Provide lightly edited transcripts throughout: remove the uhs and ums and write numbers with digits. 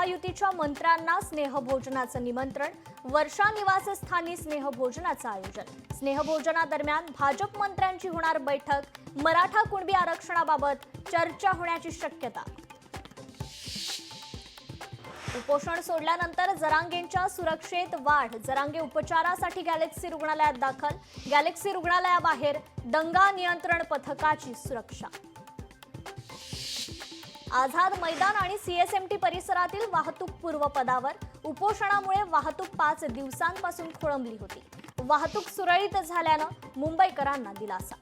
महायुतीच्या मंत्र्यांना स्नेहभोजनाचं निमंत्रण, वर्षा निवासस्थानी स्नेहभोजनाचं आयोजन। स्नेहभोजनादरम्यान भाजप मंत्र्यांची होणार बैठक, मराठा कुणबी आरक्षणाबाबत चर्चा होण्याची शक्यता। उपोषण सोडल्यानंतर जरांगेंच्या सुरक्षेत वाढ, जरांगे उपचारासाठी गॅलेक्सी रुग्णालयात दाखल, गॅलेक्सी रुग्णालयाबाहेर दंगा नियंत्रण पथकाची सुरक्षा। आझाद मैदान आणि सीएसएमटी परिसरातील वाहतूक पूर्वपदावर, उपोषणामुळे वाहतूक 5 दिवसांपासून खोळंबली होती। वाहतूक सुरळीत झाल्यानं मुंबईकरांना दिलासा।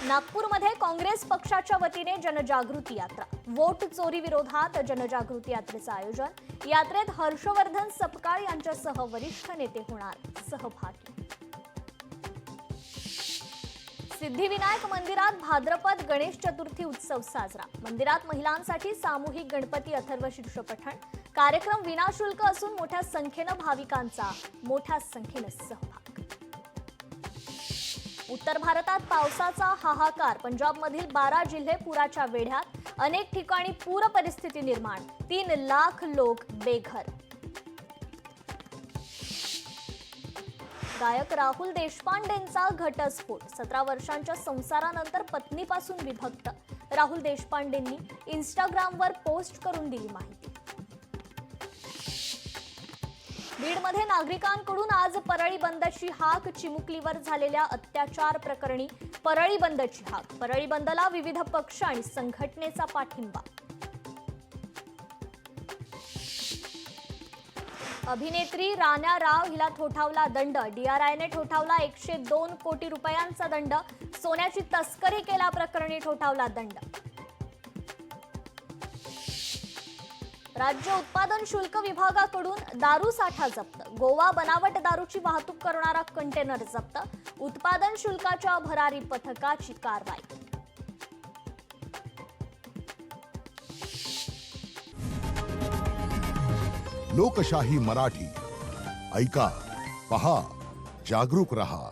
नागपूरमध्ये काँग्रेस पक्षाच्या वतीने जनजागृती यात्रा, वोट चोरी विरोधात जनजागृती यात्रेचं आयोजन। यात्रेत हर्षवर्धन सपकाळ यांच्यासह वरिष्ठ नेते होणार सहभागी। सिद्धिविनायक मंदिरात भाद्रपद गणेश चतुर्थी उत्सव साजरा, मंदिरात महिलांसाठी सामूहिक गणपती अथर्वशीर्ष पठण, कार्यक्रम विनाशुल्क असून मोठ्या संख्येनं भाविकांचा सहभाग। उत्तर भारतात पावसाचा हाहाकार, पंजाबमधील 12 जिल्हे पुराच्या वेढ्यात, अनेक ठिकाणी पूर परिस्थिती निर्माण, 3 लाख लोक बेघर। गायक राहुल देशपांडेंचा घटस्फोट, 17 वर्षांच्या संसारानंतर पत्नीपासून विभक्त, राहुल देशपांडेंनी इंस्टाग्रामवर पोस्ट करून दिली माहिती। बीडमध्ये नागरिकांकडून आज परळी बंदची हाक, चिमुकलीवर झालेल्या अत्याचार प्रकरणी परळी बंदची हाक, परळी बंदला विविध पक्ष आणि संघटनेचा पाठिंबा। अभिनेत्री राण्या राव हिला ठोठावला दंड, DRIने ठोठावला 102 कोटी रुपयांचा दंड, सोन्याची तस्करी केल्याप्रकरणी ठोठावला दंड। राज्य उत्पादन शुल्क विभागाकडून दारू साठा जप्त, गोवा बनावट दारूची वाहतूक करणारा कंटेनर जप्त, उत्पादन शुल्काच्या भरारी पथकाची कारवाई। लोकशाही मराठी, ऐका, पहा, जागरूक रहा।